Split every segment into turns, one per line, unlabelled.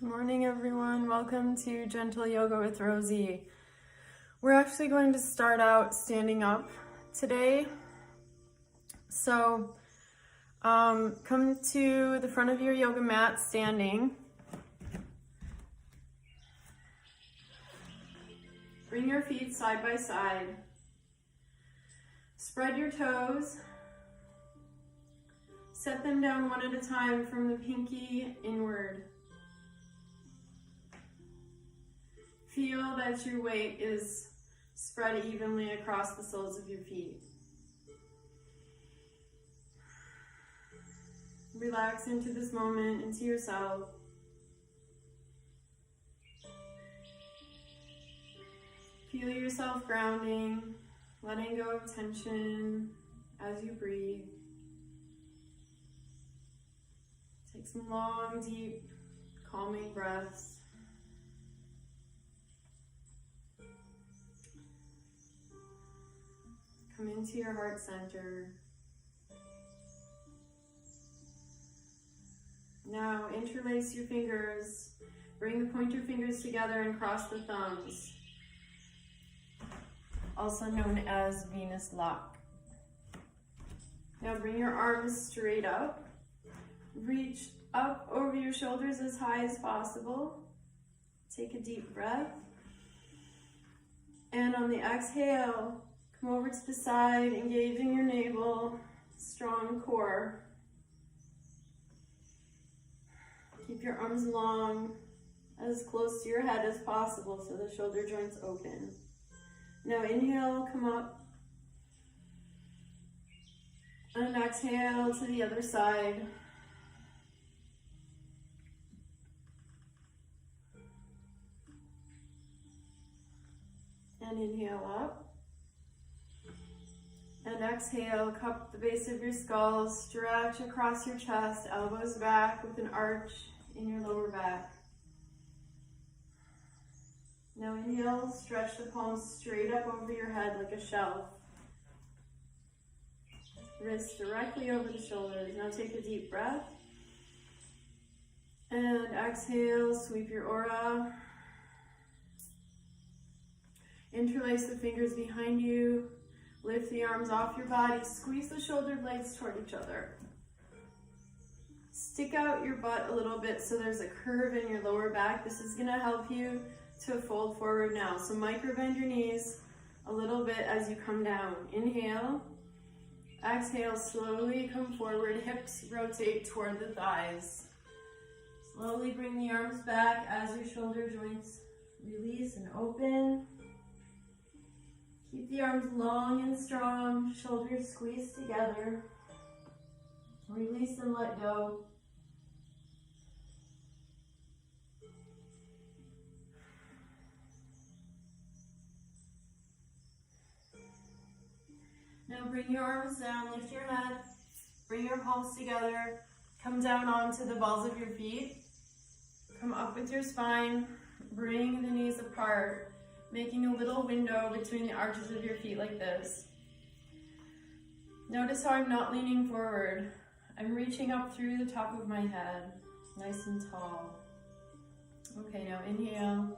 Good morning, everyone. Welcome to Gentle Yoga with Rosie. We're actually going to start out standing up today. So come to the front of your yoga mat standing. Bring your feet side by side. Spread your toes. Set them down one at a time from the pinky inward. Feel that your weight is spread evenly across the soles of your feet. Relax into this moment, into yourself. Feel yourself grounding, letting go of tension as you breathe. Take some long, deep, calming breaths. Come into your heart center. Now interlace your fingers. Bring the pointer fingers together and cross the thumbs, also known as Venus lock. Now bring your arms straight up. Reach up over your shoulders as high as possible. Take a deep breath. And on the exhale, come over to the side, engaging your navel, strong core. Keep your arms long, as close to your head as possible so the shoulder joints open. Now inhale, come up. And exhale to the other side. And inhale up. And exhale, cup the base of your skull, stretch across your chest, elbows back with an arch in your lower back. Now inhale, stretch the palms straight up over your head like a shelf. Wrists directly over the shoulders. Now take a deep breath. And exhale, sweep your aura. Interlace the fingers behind you. Lift the arms off your body. Squeeze the shoulder blades toward each other. Stick out your butt a little bit so there's a curve in your lower back. This is going to help you to fold forward now. So micro bend your knees a little bit as you come down. Inhale. Exhale, slowly come forward. Hips rotate toward the thighs. Slowly bring the arms back as your shoulder joints release and open. Keep the arms long and strong, shoulders squeezed together. Release and let go. Now bring your arms down, lift your head, bring your palms together, come down onto the balls of your feet. Come up with your spine, bring the knees apart, making a little window between the arches of your feet like this. Notice how I'm not leaning forward. I'm reaching up through the top of my head, nice and tall. Okay, now inhale.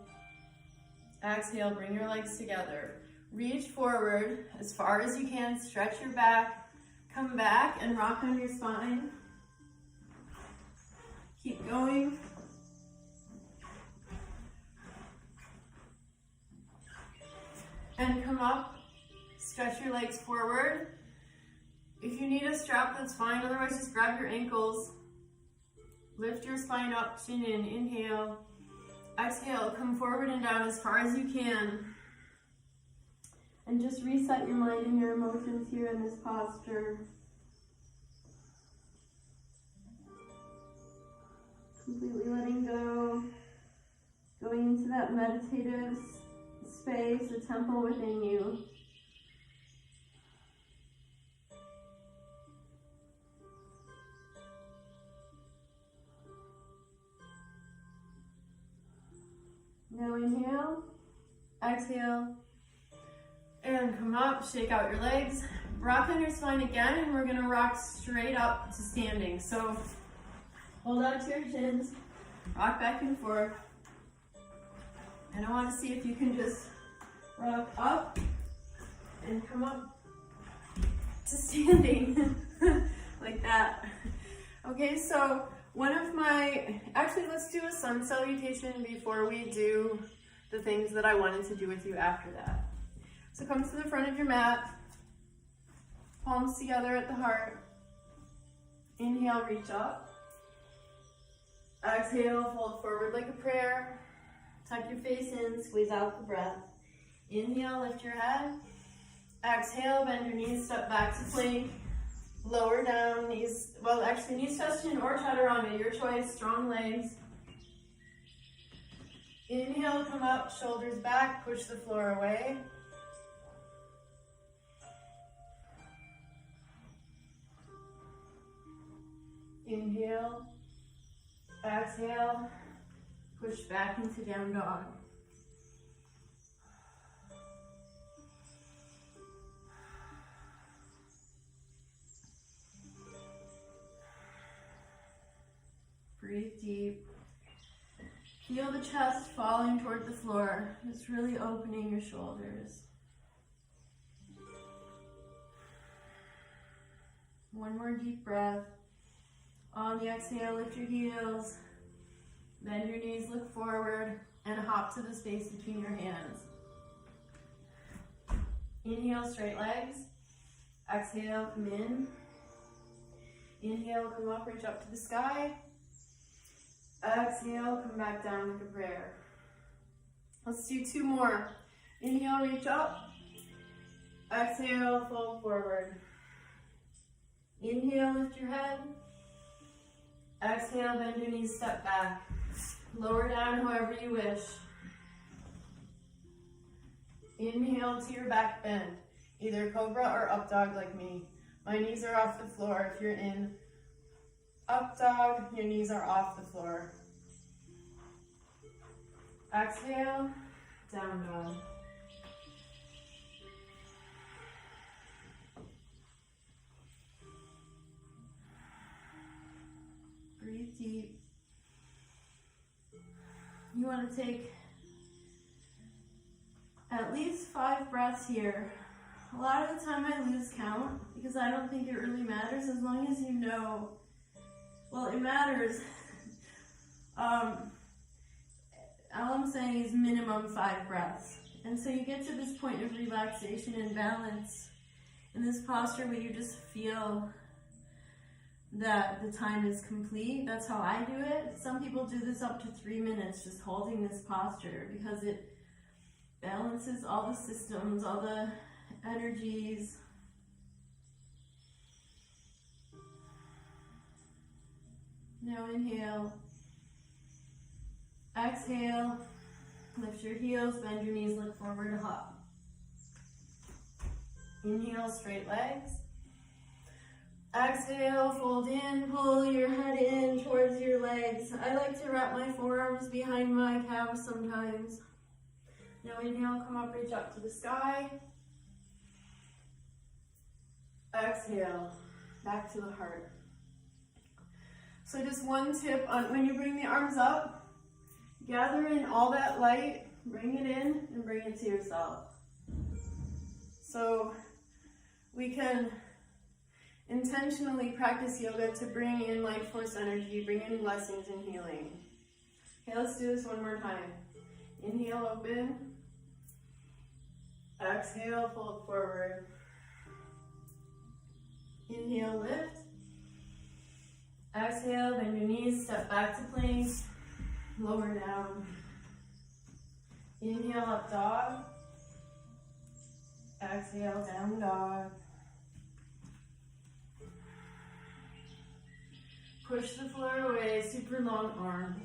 Exhale, bring your legs together. Reach forward as far as you can, stretch your back, come back and rock on your spine. Keep going. And come up, stretch your legs forward. If you need a strap, that's fine. Otherwise, just grab your ankles. Lift your spine up, chin in. Inhale. Exhale, come forward and down as far as you can. And just reset your mind and your emotions here in this posture. Completely letting go. Going into that meditative space, a temple within you. Now inhale, exhale, and come up, shake out your legs, rock on your spine again, and we're gonna rock straight up to standing. So hold on to your chins, Rock back and forth. And I want to see if you can just rock up and come up to standing like that. Okay, so actually let's do a sun salutation before we do the things that I wanted to do with you after that. So come to the front of your mat, palms together at the heart. Inhale, reach up. Exhale, fold forward like a prayer. Tuck your face in, squeeze out the breath. Inhale, lift your head. Exhale, bend your knees, step back to plank. Lower down, knees touch chin or chaturanga, your choice, strong legs. Inhale, come up, shoulders back, push the floor away. Inhale, exhale, push back into down dog. Breathe deep. Feel the chest falling toward the floor. Just really opening your shoulders. One more deep breath. On the exhale, lift your heels. Bend your knees, look forward, and hop to the space between your hands. Inhale, straight legs. Exhale, come in. Inhale, come up, reach up to the sky. Exhale, come back down like a prayer. Let's do two more. Inhale, reach up. Exhale, fold forward. Inhale, lift your head. Exhale, bend your knees, step back. Lower down however you wish. Inhale to your back bend, either cobra or up dog like me. My knees are off the floor. If you're in up dog, your knees are off the floor. Exhale, down dog. Breathe deep. You want to take at least 5 breaths here. A lot of the time I lose count because I don't think it really matters as long as you know. Well, it matters. All I'm saying is minimum 5 breaths. And so you get to this point of relaxation and balance in this posture where you just feel that the time is complete. That's how I do it. Some people do this up to 3 minutes, just holding this posture, because it balances all the systems, all the energies. Now inhale. Exhale. Lift your heels, bend your knees, look forward, hop. Inhale, straight legs. Exhale, fold in, pull your head in towards your legs. I like to wrap my forearms behind my calves sometimes. Now inhale, come up, reach up to the sky. Exhale, back to the heart. So just one tip on when you bring the arms up, gather in all that light, bring it in and bring it to yourself. So we can intentionally practice yoga to bring in life force energy, bring in blessings and healing. Okay, let's do this one more time. Inhale, open. Exhale, fold forward. Inhale, lift. Exhale, bend your knees, step back to plank. Lower down. Inhale, up dog. Exhale, down dog. Push the floor away, super long arms.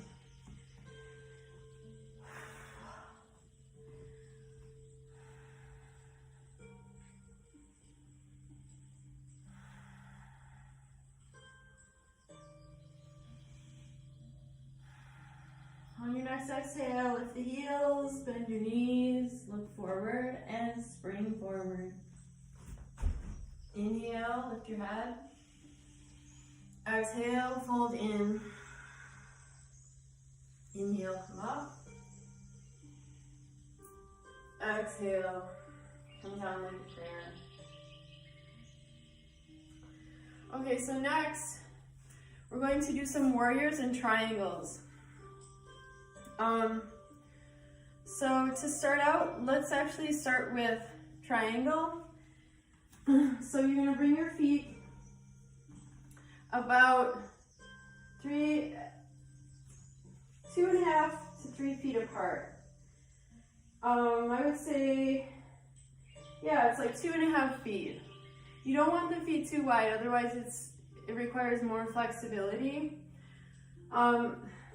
On your next exhale, lift the heels, bend your knees, look forward, and spring forward. Inhale, lift your head. Exhale, fold in. Inhale, come up. Exhale, come down like a prayer. Okay, so next, we're going to do some warriors and triangles. So to start out, let's actually start with triangle. So you're gonna bring your feet about 2.5 to 3 feet apart. I would say, yeah, it's like 2.5 feet. You don't want the feet too wide, otherwise it requires more flexibility.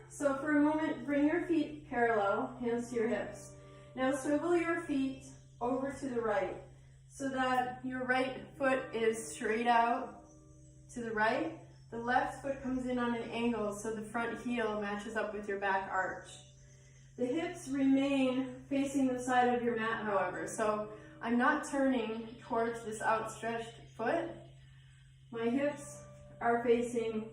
So for a moment, bring your feet parallel, hands to your hips. Now swivel your feet over to the right so that your right foot is straight out to the right. The left foot comes in on an angle so the front heel matches up with your back arch. The hips remain facing the side of your mat, however, so I'm not turning towards this outstretched foot. My hips are facing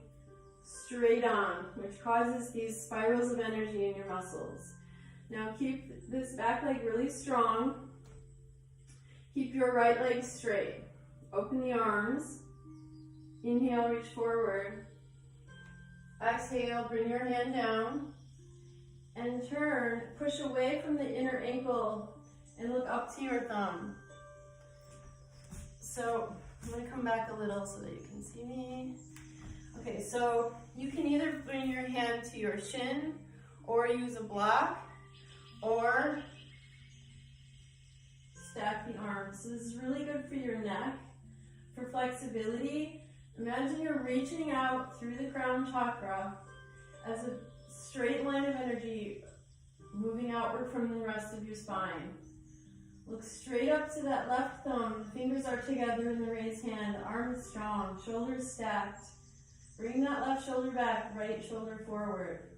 straight on, which causes these spirals of energy in your muscles. Now keep this back leg really strong. Keep your right leg straight. Open the arms. Inhale, reach forward. Exhale, bring your hand down. And turn, push away from the inner ankle and look up to your thumb. So I'm going to come back a little so that you can see me. Okay, so you can either bring your hand to your shin or use a block or stack the arms. So this is really good for your neck, for flexibility. Imagine you're reaching out through the crown chakra as a straight line of energy moving outward from the rest of your spine. Look straight up to that left thumb. Fingers are together in the raised hand. The arm is strong. Shoulders stacked. Bring that left shoulder back. Right shoulder forward.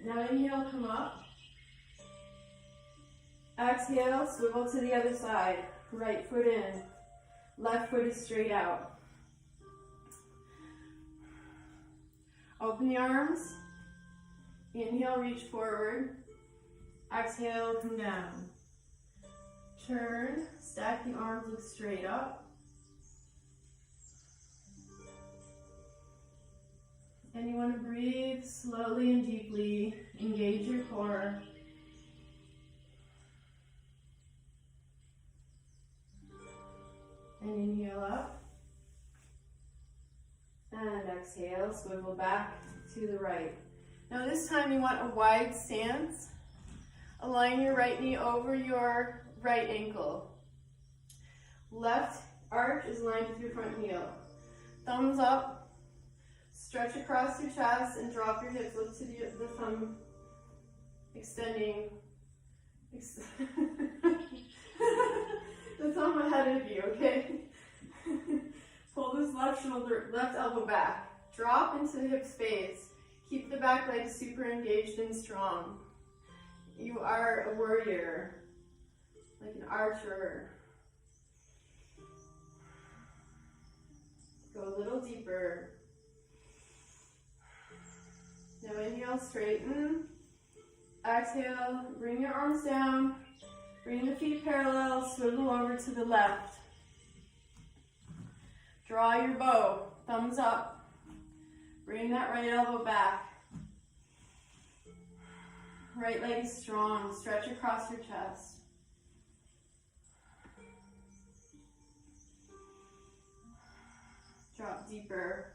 Now inhale, come up. Exhale, swivel to the other side. Right foot in. Left foot is straight out. Open the arms. Inhale, reach forward. Exhale, come down. Turn, stack the arms, look straight up. And you want to breathe slowly and deeply. Engage your core. And inhale up. And exhale, swivel back to the right. Now this time you want a wide stance. Align your right knee over your right ankle. Left arch is aligned with your front heel. Thumbs up, stretch across your chest and drop your hips. Look to the thumb extending. The thumb ahead of you, okay? Pull this left elbow back. Drop into the hip space. Keep the back leg super engaged and strong. You are a warrior, like an archer. Go a little deeper. Now inhale, straighten. Exhale, bring your arms down. Bring the feet parallel, swivel over to the left. Draw your bow, thumbs up. Bring that right elbow back. Right leg is strong, stretch across your chest. Drop deeper.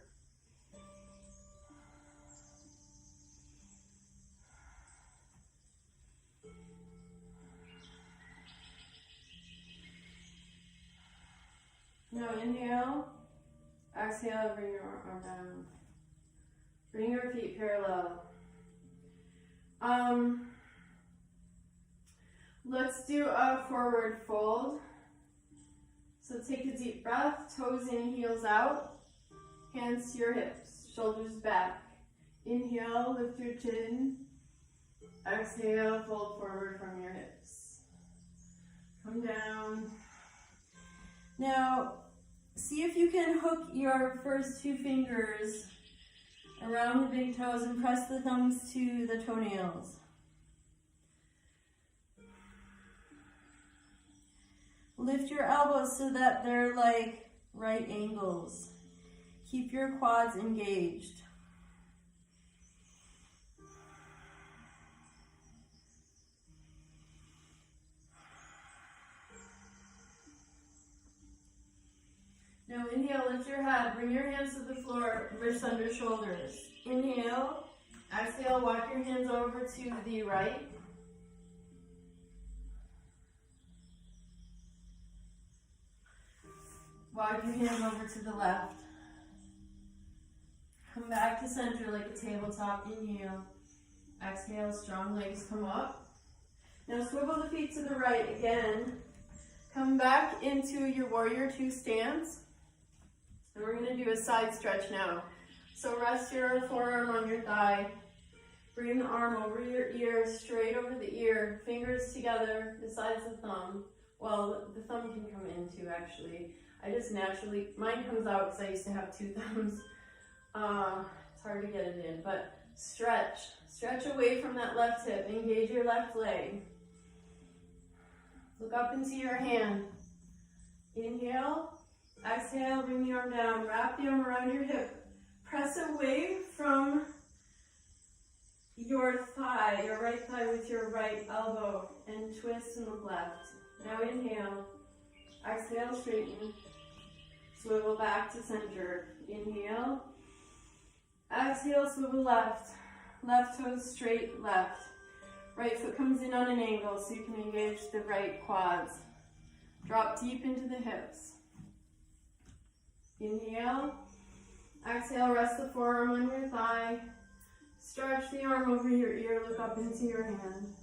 Now inhale, exhale, bring your arm down. Bring your feet parallel. Let's do a forward fold. So take a deep breath, toes in, heels out, hands to your hips, shoulders back. Inhale, lift your chin. Exhale, fold forward from your hips. Come down. Now, see if you can hook your first 2 fingers around the big toes and press the thumbs to the toenails. Lift your elbows so that they're like right angles. Keep your quads engaged. Now inhale, lift your head, bring your hands to the floor, wrists under shoulders. Inhale, exhale, walk your hands over to the right. Walk your hands over to the left. Come back to center like a tabletop. Inhale, exhale, strong legs come up. Now swivel the feet to the right again. Come back into your warrior two stance. And we're going to do a side stretch now. So rest your forearm on your thigh. Bring the arm over your ear, straight over the ear, fingers together besides the thumb. Well, the thumb can come in too, actually. I just naturally, mine comes out because I used to have two thumbs. It's hard to get it in, but stretch. Stretch away from that left hip. Engage your left leg. Look up into your hand. Inhale. Exhale, bring the arm down, wrap the arm around your hip. Press away from your thigh, your right thigh with your right elbow, and twist and look left. Now inhale, exhale, straighten, swivel back to center. Inhale, exhale, swivel left, left toes straight, left. Right foot comes in on an angle so you can engage the right quads. Drop deep into the hips. Inhale, exhale, rest the forearm on your thigh, stretch the arm over your ear, look up into your hand.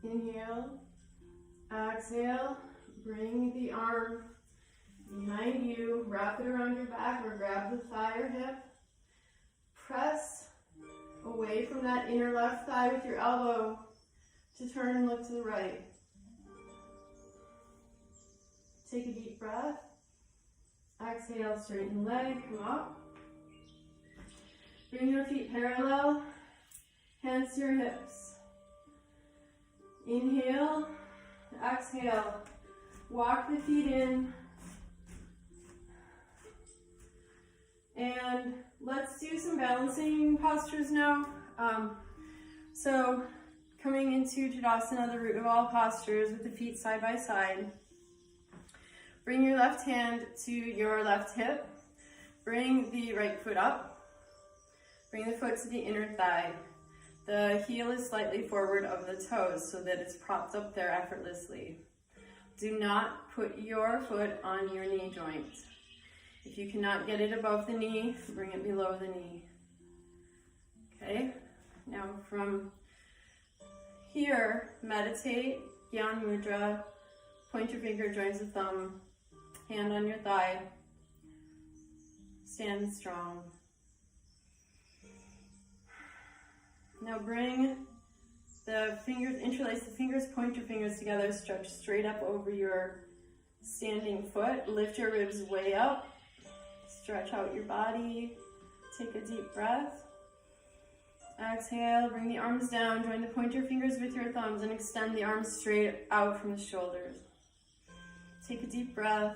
Inhale, exhale, bring the arm behind you, wrap it around your back or grab the thigh or hip, press away from that inner left thigh with your elbow to turn and look to the right. Take a deep breath. Exhale, straighten the leg, come up. Bring your feet parallel, hands to your hips. Inhale, exhale, walk the feet in. And let's do some balancing postures now. So coming into Tadasana, the root of all postures, with the feet side by side. Bring your left hand to your left hip. Bring the right foot up. Bring the foot to the inner thigh. The heel is slightly forward of the toes so that it's propped up there effortlessly. Do not put your foot on your knee joint. If you cannot get it above the knee, bring it below the knee. Okay, now from here, meditate, Gyan Mudra, point your finger, joins the thumb, hand on your thigh, stand strong. Now bring the fingers, interlace the fingers, point your fingers together, stretch straight up over your standing foot, lift your ribs way up, stretch out your body, take a deep breath. Exhale, bring the arms down, join the pointer fingers with your thumbs and extend the arms straight out from the shoulders. Take a deep breath.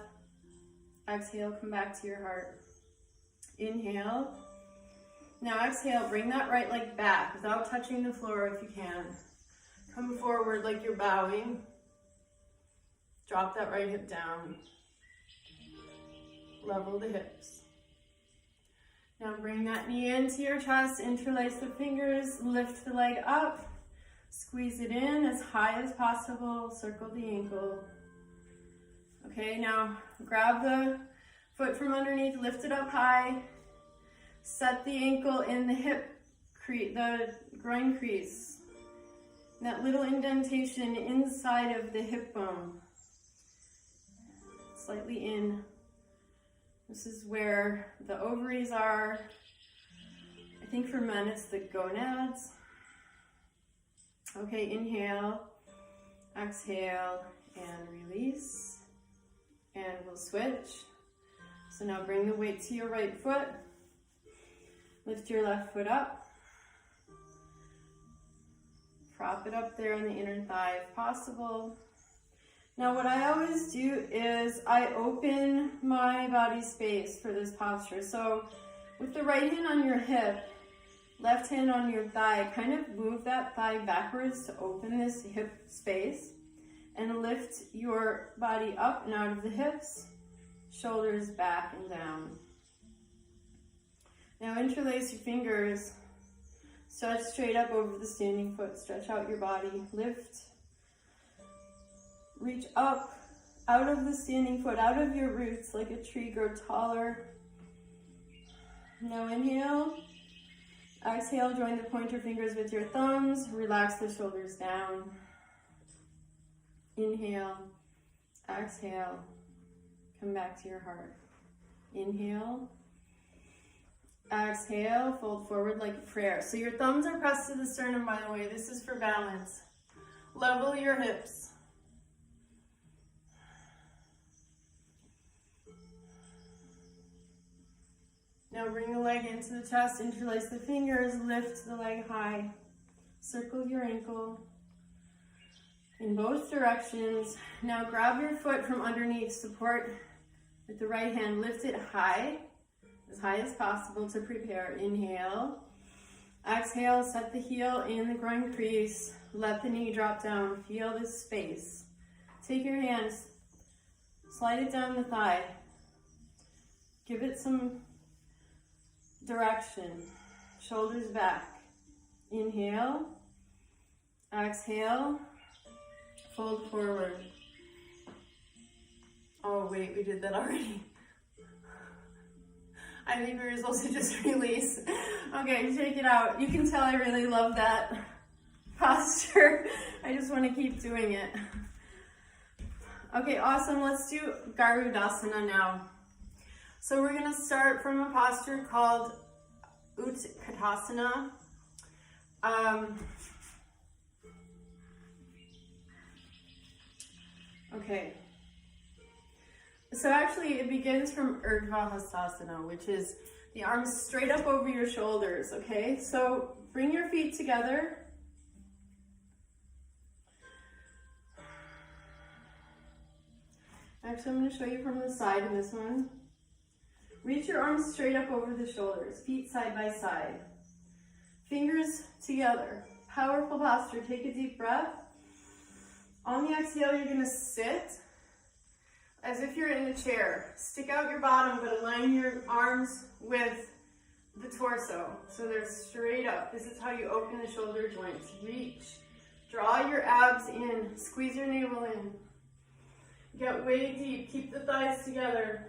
Exhale, come back to your heart. Inhale. Now exhale, bring that right leg back without touching the floor if you can. Come forward like you're bowing. Drop that right hip down. Level the hips. Now bring that knee into your chest, interlace the fingers, lift the leg up, squeeze it in as high as possible, circle the ankle. Okay, now grab the foot from underneath, lift it up high, set the ankle in the hip crease, the groin crease, that little indentation inside of the hip bone, slightly in. This is where the ovaries are. I think for men it's the gonads. Okay, inhale. Exhale and release. And we'll switch. So now bring the weight to your right foot. Lift your left foot up. Prop it up there on the inner thigh if possible. Now what I always do is I open my body space for this posture. So with the right hand on your hip, left hand on your thigh, kind of move that thigh backwards to open this hip space and lift your body up and out of the hips, shoulders back and down. Now interlace your fingers, stretch straight up over the standing foot, stretch out your body, lift, reach up out of the standing foot, out of your roots like a tree, grow taller. Now inhale, exhale, join the pointer fingers with your thumbs, relax the shoulders down. Inhale, exhale, come back to your heart. Inhale, exhale, fold forward like a prayer. So your thumbs are pressed to the sternum, by the way. This is for balance. Level your hips. Now bring the leg into the chest, interlace the fingers, lift the leg high. Circle your ankle in both directions. Now grab your foot from underneath, support with the right hand, lift it high as possible to prepare. Inhale, exhale, set the heel in the groin crease, let the knee drop down, feel this space. Take your hands, slide it down the thigh, give it some direction, shoulders back. Inhale, exhale, fold forward. Oh wait, we did that already. I think we were supposed to just release. Okay, take it out. You can tell I really love that posture. I just want to keep doing it. Okay, awesome. Let's do Garudasana now. So we're going to start from a posture called Utkatasana. Okay. So actually it begins from Urdhva Hastasana, which is the arms straight up over your shoulders, okay? So bring your feet together. Actually, I'm going to show you from the side in this one. Reach your arms straight up over the shoulders, feet side by side. Fingers together. Powerful posture. Take a deep breath. On the exhale, you're going to sit as if you're in the chair. Stick out your bottom, but align your arms with the torso. So they're straight up. This is how you open the shoulder joints. Reach. Draw your abs in. Squeeze your navel in. Get way deep. Keep the thighs together.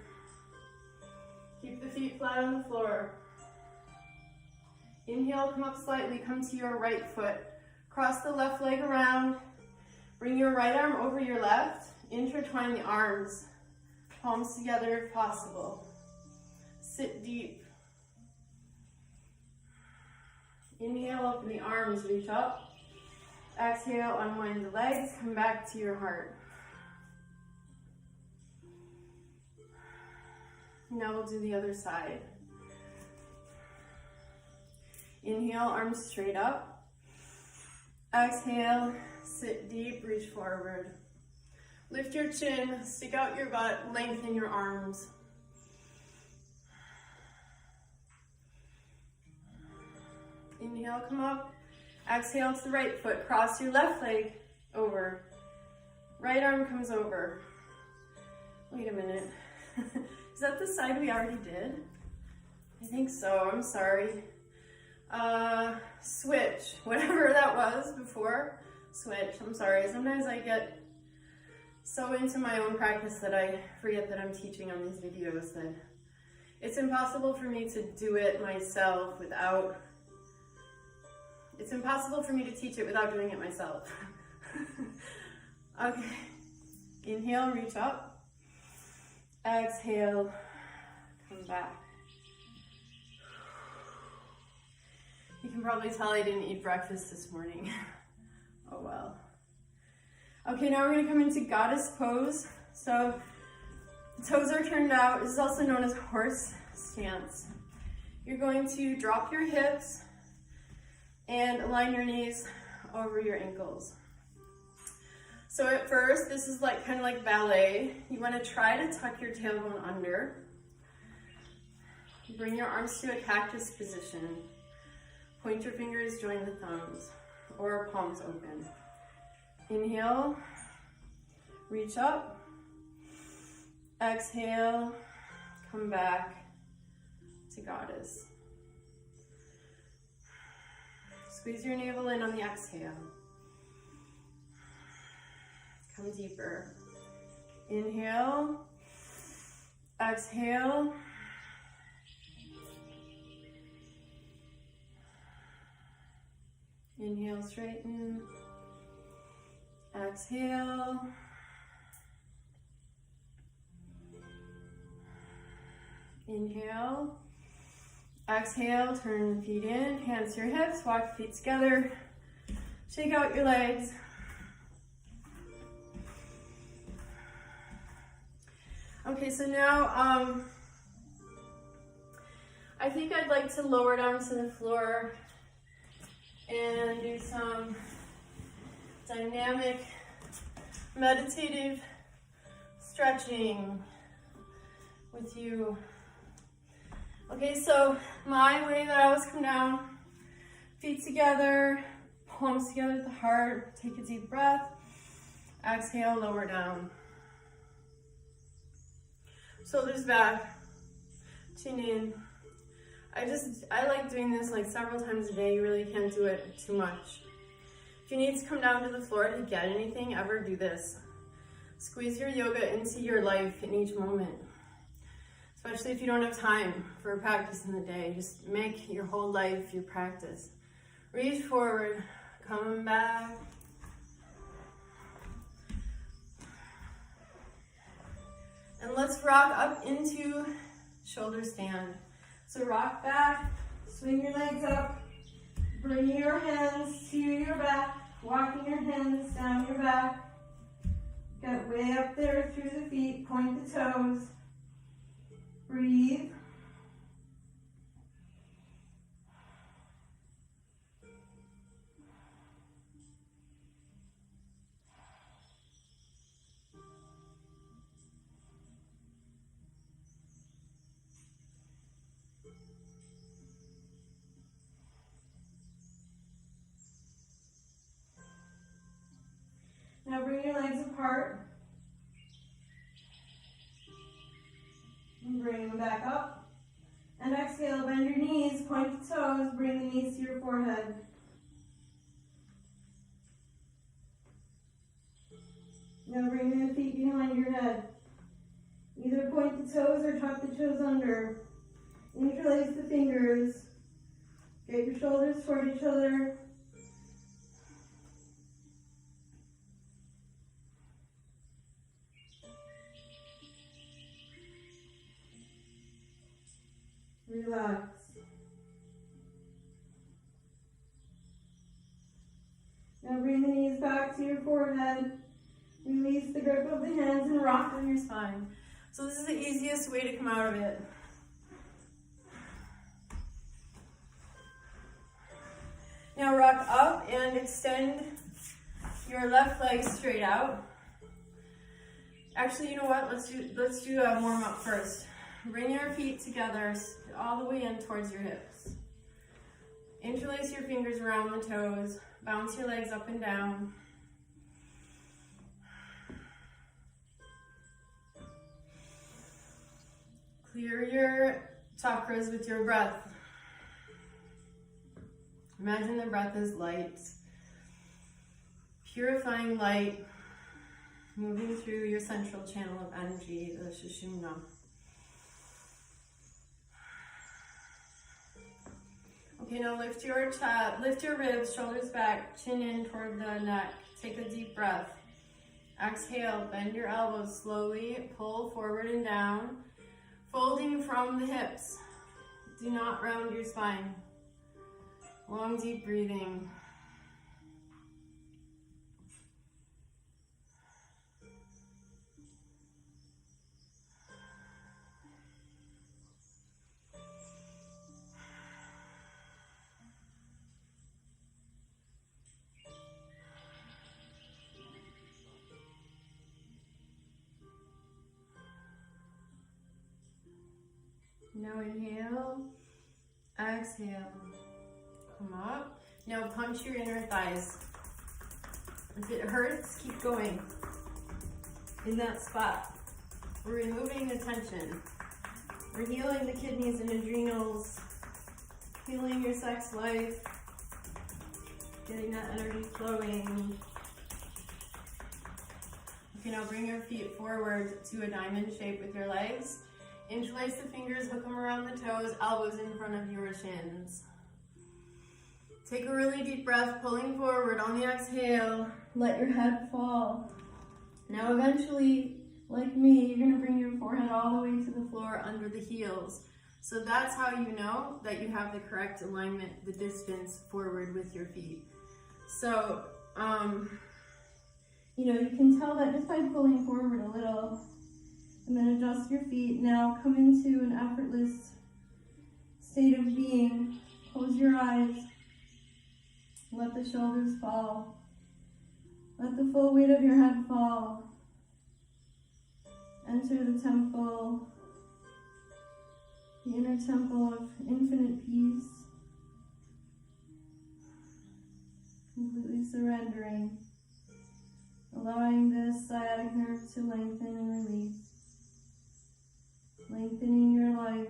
Keep the feet flat on the floor. Inhale, come up slightly. Come to your right foot. Cross the left leg around. Bring your right arm over your left. Intertwine the arms. Palms together if possible. Sit deep. Inhale, open the arms, reach up. Exhale, unwind the legs, come back to your heart. Now we'll do the other side. Inhale, arms straight up. Exhale, sit deep, reach forward. Lift your chin, stick out your butt, lengthen your arms. Inhale, come up. Exhale to the right foot. Cross your left leg over. Right arm comes over. Wait a minute. Is that the side we already did? I think so. I'm sorry. Switch. Whatever that was before. Switch. I'm sorry. Sometimes I get so into my own practice that I forget that I'm teaching on these videos that it's impossible for me to do it myself without... It's impossible for me to teach it without doing it myself. Okay. Inhale, reach up. Exhale, come back. You can probably tell I didn't eat breakfast this morning. Oh well. Okay, now we're gonna come into goddess pose. So the toes are turned out. This is also known as horse stance. You're going to drop your hips and align your knees over your ankles. So at first, this is like kind of like ballet. You want to try to tuck your tailbone under. Bring your arms to a cactus position. Point your fingers, join the thumbs, or palms open. Inhale, reach up. Exhale, come back to goddess. Squeeze your navel in on the exhale. Come deeper. Inhale, exhale. Inhale, straighten. Exhale. Inhale. Exhale, turn the feet in, hands to your hips, walk the feet together. Shake out your legs. Okay, so now I think I'd like to lower down to the floor and do some dynamic, meditative stretching with you. Okay, so my way that I always come down, feet together, palms together at the heart, take a deep breath, exhale, lower down. Shoulders back, chin in. I like doing this like several times a day. You really can't do it too much. If you need to come down to the floor to get anything, ever do this. Squeeze your yoga into your life in each moment. Especially if you don't have time for a practice in the day. Just make your whole life your practice. Reach forward, come back. And let's rock up into shoulder stand. So rock back, swing your legs up, bring your hands to your back, walking your hands down your back. Get way up there through the feet, point the toes. Breathe. Now bring your legs apart. And bring them back up. And exhale, bend your knees, point the toes, bring the knees to your forehead. Now bring the feet behind your head. Either point the toes or tuck the toes under. Interlace the fingers. Get your shoulders toward each other. Relax. Now bring the knees back to your forehead. Release the grip of the hands and rock on your spine. So this is the easiest way to come out of it. Now rock up and extend your left leg straight out. Actually, you know what? Let's do a warm up first. Bring your feet together all the way in towards your hips. Interlace your fingers around the toes. Bounce your legs up and down. Clear your chakras with your breath. Imagine the breath is light, purifying light, moving through your central channel of energy, the Sushumna. Okay, now lift your chest, lift your ribs, shoulders back, chin in toward the neck. Take a deep breath. Exhale, bend your elbows slowly, pull forward and down, folding from the hips. Do not round your spine. Long, deep breathing. Now inhale, exhale, come up. Now punch your inner thighs. If it hurts, keep going in that spot. We're removing the tension. We're healing the kidneys and adrenals, healing your sex life, getting that energy flowing. Okay, now bring your feet forward to a diamond shape with your legs. Interlace the fingers, hook them around the toes, elbows in front of your shins. Take a really deep breath, pulling forward on the exhale. Let your head fall. Now eventually, like me, you're gonna bring your forehead all the way to the floor under the heels. So that's how you know that you have the correct alignment, the distance forward with your feet. So, you can tell that just by pulling forward a little, and then adjust your feet. Now come into an effortless state of being. Close your eyes. Let the shoulders fall. Let the full weight of your head fall. Enter the temple, the inner temple of infinite peace. Completely surrendering. Allowing this sciatic nerve to lengthen and release. Lengthening your life.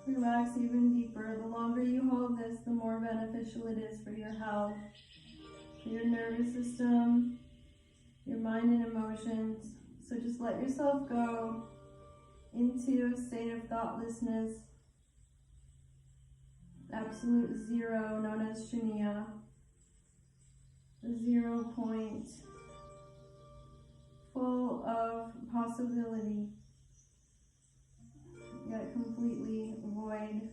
Relax even deeper. The longer you hold this, the more beneficial it is for your health, for your nervous system, your mind and emotions. So just let yourself go into a state of thoughtlessness, absolute zero, known as shunya, the 0 point, full of possibility, yet completely void,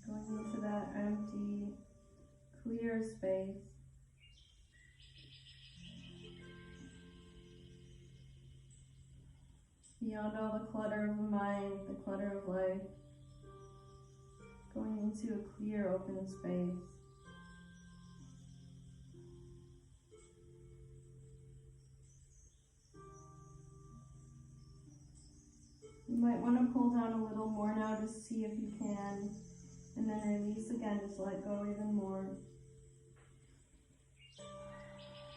going into that empty, clear space. Beyond all the clutter of the mind, the clutter of life, going into a clear, open space. You might want to pull down a little more now to see if you can, and then release again, just let go even more.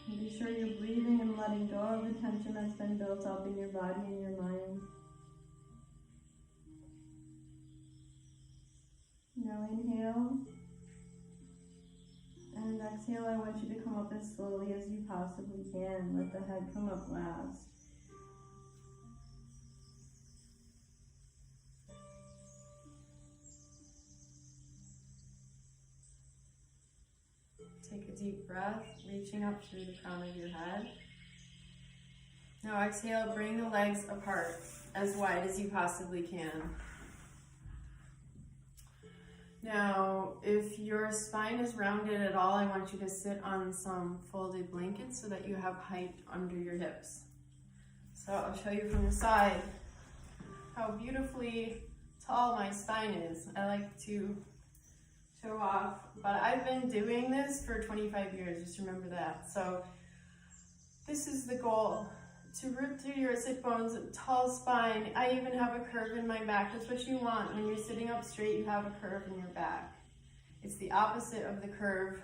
And be sure you're breathing and letting go of the tension that's been built up in your body and your mind. Now inhale, and exhale. I want you to come up as slowly as you possibly can. Let the head come up last. Take a deep breath, reaching up through the crown of your head. Now exhale, bring the legs apart as wide as you possibly can. Now, if your spine is rounded at all, I want you to sit on some folded blankets so that you have height under your hips. So I'll show you from the side how beautifully tall my spine is. I like to show off, but I've been doing this for 25 years, just remember that. So this is the goal, to root through your sit bones, tall spine. I even have a curve in my back. That's what you want. When you're sitting up straight, you have a curve in your back. It's the opposite of the curve,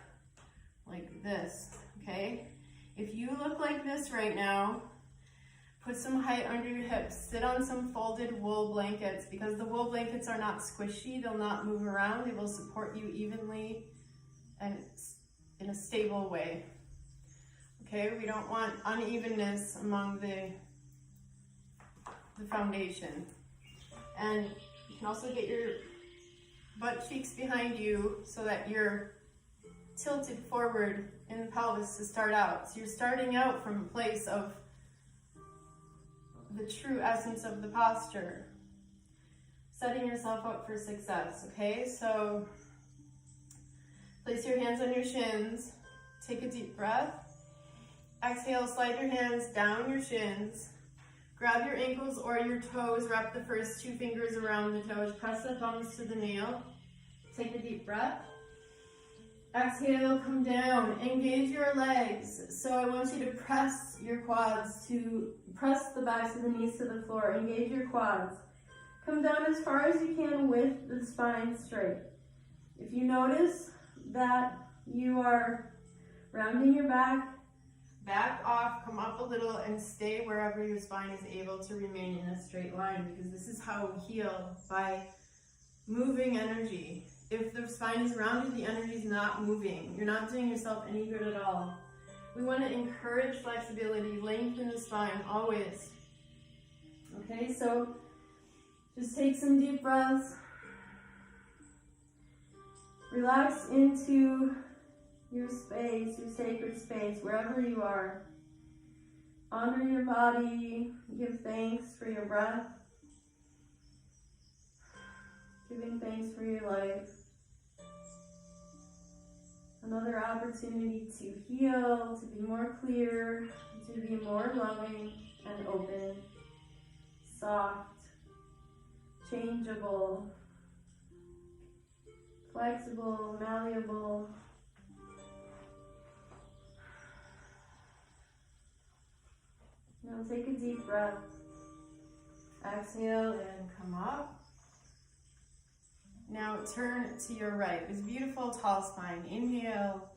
like this, okay? If you look like this right now, put some height under your hips. Sit on some folded wool blankets, because the wool blankets are not squishy. They'll not move around. They will support you evenly and in a stable way. Okay, we don't want unevenness among the foundation. And you can also get your butt cheeks behind you so that you're tilted forward in the pelvis to start out. So you're starting out from a place of the true essence of the posture. setting yourself up for success, okay? So place your hands on your shins, take a deep breath. Exhale, slide your hands down your shins. Grab your ankles or your toes, wrap the first 2 fingers around the toes, press the thumbs to the nail. Take a deep breath. Exhale, come down, engage your legs. So I want you to press your quads, to press the backs of the knees to the floor, engage your quads. Come down as far as you can with the spine straight. If you notice that you are rounding your back off, come up a little and stay wherever your spine is able to remain in a straight line, because this is how we heal, by moving energy. If the spine is rounded, the energy is not moving. You're not doing yourself any good at all. We want to encourage flexibility, lengthen the spine, always. Okay, so just take some deep breaths. Relax into your space, your sacred space, wherever you are. Honor your body, give thanks for your breath, giving thanks for your life. Another opportunity to heal, to be more clear, to be more loving and open, soft, changeable, flexible, malleable. Now take a deep breath. Exhale and come up. Now turn to your right. This beautiful tall spine. Inhale,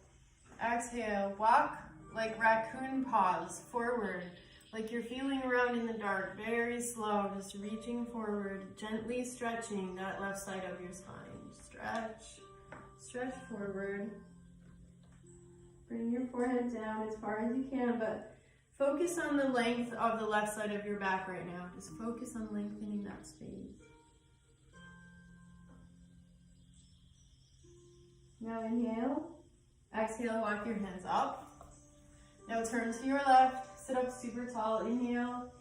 exhale, walk like raccoon paws forward, like you're feeling around in the dark, very slow, just reaching forward, gently stretching that left side of your spine. Stretch, stretch forward. Bring your forehead down as far as you can, but focus on the length of the left side of your back right now. Just focus on lengthening that space. Now inhale, exhale, walk your hands up. Now turn to your left, sit up super tall, inhale.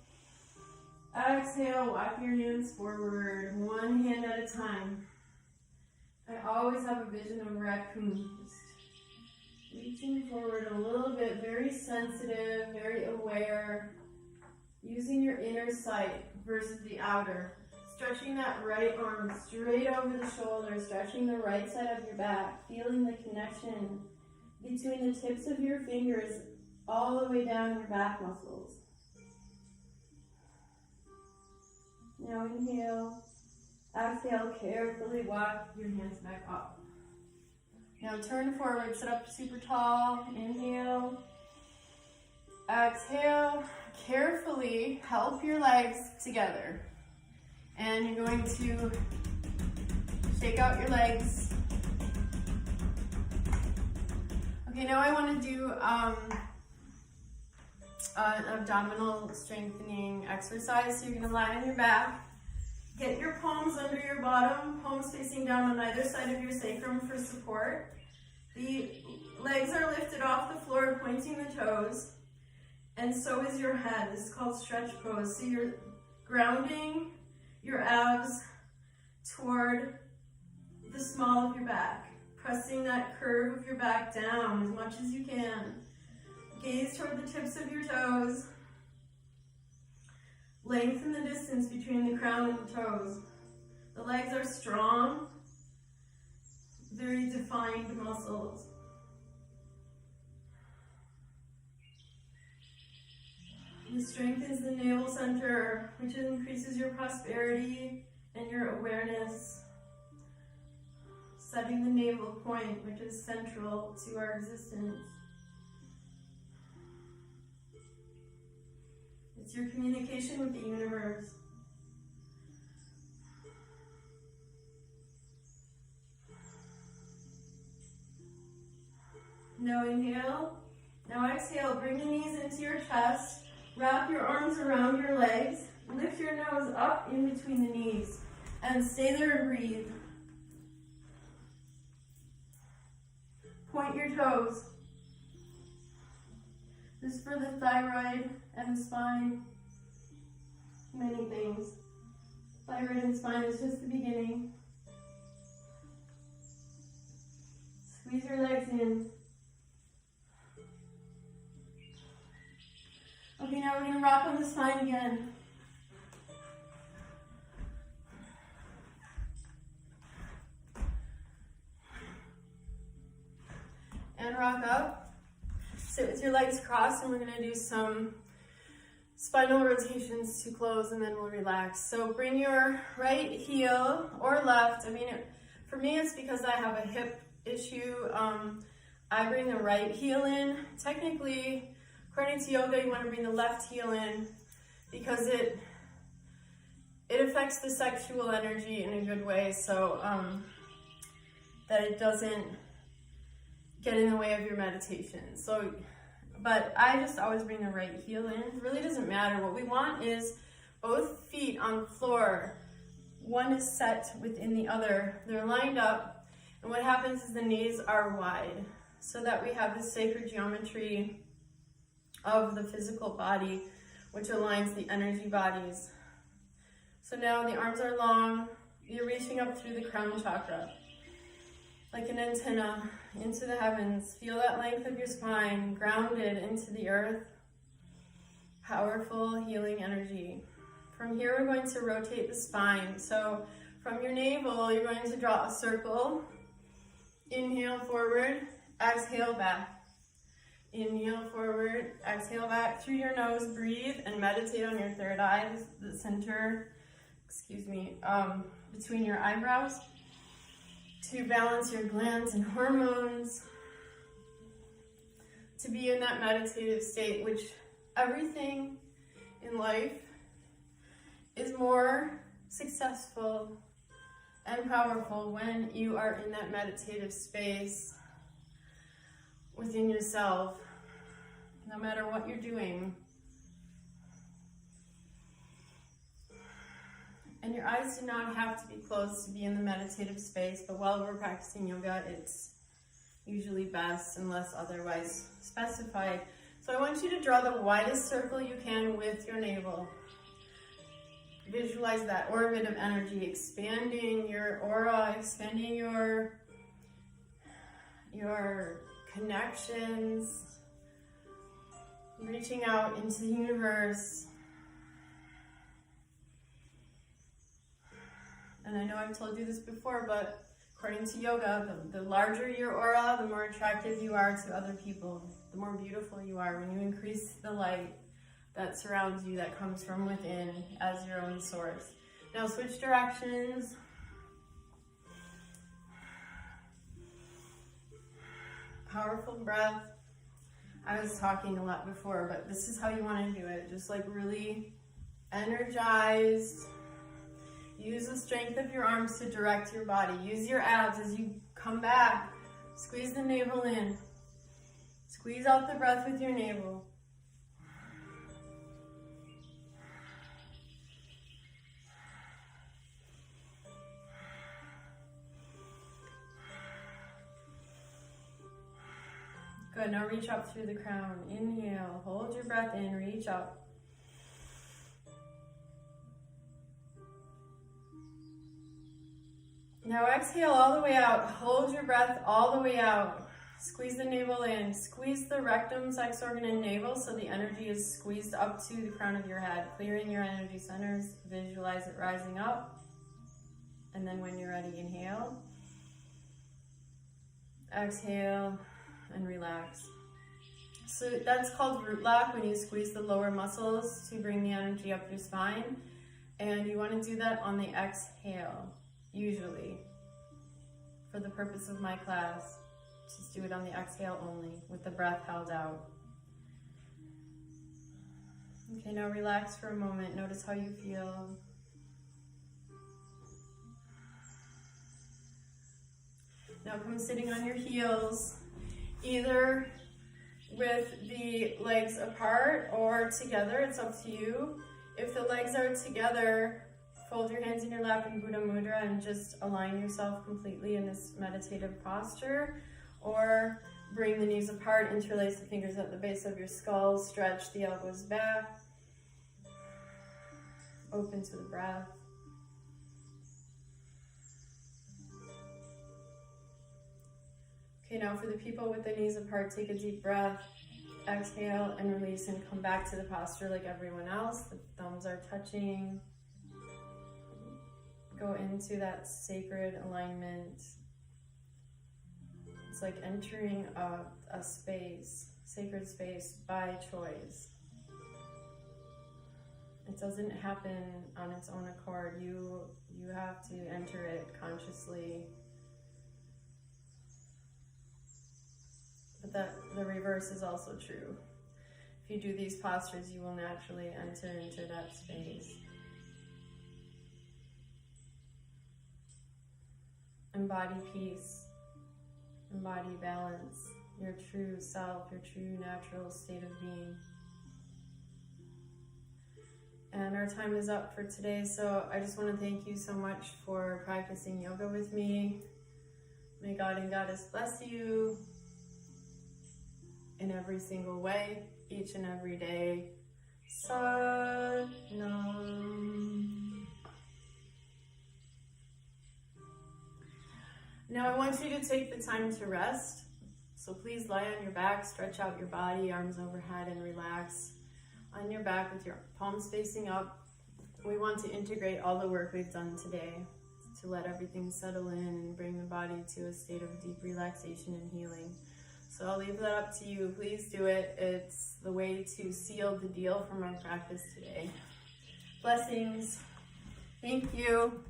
Exhale, walk your hands forward, one hand at a time. I always have a vision of a raccoon, just reaching forward a little bit, very sensitive, very aware, using your inner sight versus the outer. Stretching that right arm straight over the shoulder, stretching the right side of your back, feeling the connection between the tips of your fingers all the way down your back muscles. Now inhale, exhale, carefully walk your hands back up. Now turn forward, sit up super tall, inhale, exhale, carefully help your legs together. And you're going to shake out your legs. Okay, now I want to do an abdominal strengthening exercise. So you're going to lie on your back. Get your palms under your bottom, palms facing down on either side of your sacrum for support. The legs are lifted off the floor, pointing the toes, and so is your head. This is called stretch pose. So you're grounding your abs toward the small of your back, pressing that curve of your back down as much as you can. Gaze toward the tips of your toes. Lengthen the distance between the crown and the toes. The legs are strong, very defined muscles. This strengthens the navel center, which increases your prosperity and your awareness. Setting the navel point, which is central to our existence. It's your communication with the universe. Now inhale. Now exhale. Bring the knees into your chest. Wrap your arms around your legs. Lift your nose up in between the knees. And stay there and breathe. Point your toes. This is for the thyroid and the spine. Many things. Thyroid and spine is just the beginning. Squeeze your legs in. Okay, now we're going to rock on the spine again. And rock up. Sit with your legs crossed, and we're going to do some spinal rotations to close, and then we'll relax. So bring your right heel or left. For me, it's because I have a hip issue. I bring the right heel in. Technically, according to yoga, you want to bring the left heel in because it affects the sexual energy in a good way, so that it doesn't get in the way of your meditation. But I just always bring the right heel in. It really doesn't matter. What we want is both feet on the floor. One is set within the other. They're lined up, and what happens is the knees are wide so that we have the sacred geometry of the physical body, which aligns the energy bodies. So now the arms are long. You're reaching up through the crown chakra like an antenna into the heavens. Feel that length of your spine, grounded into the earth. Powerful healing energy. From here, we're going to rotate the spine. So from your navel, you're going to draw a circle. Inhale forward, exhale back. Inhale forward, exhale back through your nose. Breathe and meditate on your third eye, the center, between your eyebrows, to balance your glands and hormones, to be in that meditative state, which everything in life is more successful and powerful when you are in that meditative space within yourself, no matter what you're doing. And your eyes do not have to be closed to be in the meditative space, but while we're practicing yoga, it's usually best unless otherwise specified. So I want you to draw the widest circle you can with your navel. Visualize that orbit of energy, expanding your aura, expanding your connections, reaching out into the universe. And I know I've told you this before, but according to yoga, the larger your aura, the more attractive you are to other people, the more beautiful you are when you increase the light that surrounds you, that comes from within as your own source. Now switch directions. Powerful breath. I was talking a lot before, but this is how you want to do it. Just like really energized. Use the strength of your arms to direct your body. Use your abs as you come back. Squeeze the navel in. Squeeze out the breath with your navel. Good, now reach up through the crown. Inhale, hold your breath in, reach up. Now exhale all the way out. Hold your breath all the way out. Squeeze the navel in. Squeeze the rectum, sex organ, and navel so the energy is squeezed up to the crown of your head, clearing your energy centers. Visualize it rising up. And then when you're ready, inhale. Exhale and relax. So that's called root lock, when you squeeze the lower muscles to bring the energy up your spine. And you want to do that on the exhale. Usually, for the purpose of my class, just do it on the exhale only, with the breath held out. Okay, now relax for a moment. Notice how you feel. Now come sitting on your heels, either with the legs apart or together, it's up to you. If the legs are together, fold your hands in your lap in Buddha Mudra and just align yourself completely in this meditative posture. Or bring the knees apart, interlace the fingers at the base of your skull, stretch the elbows back. Open to the breath. Okay, now for the people with their knees apart, take a deep breath, exhale and release, and come back to the posture like everyone else. The thumbs are touching. Go into that sacred alignment. It's like entering a space, sacred space by choice. It doesn't happen on its own accord. You have to enter it consciously. But the reverse is also true. If you do these postures, you will naturally enter into that space. Embody peace, embody balance, your true self, your true natural state of being. And our time is up for today, so I just want to thank you so much for practicing yoga with me. May God and Goddess bless you in every single way, each and every day. Sat Nam. Now I want you to take the time to rest. So please lie on your back, stretch out your body, arms overhead, and relax on your back with your palms facing up. We want to integrate all the work we've done today to let everything settle in and bring the body to a state of deep relaxation and healing. So I'll leave that up to you. Please do it. It's the way to seal the deal from our practice today. Blessings. Thank you.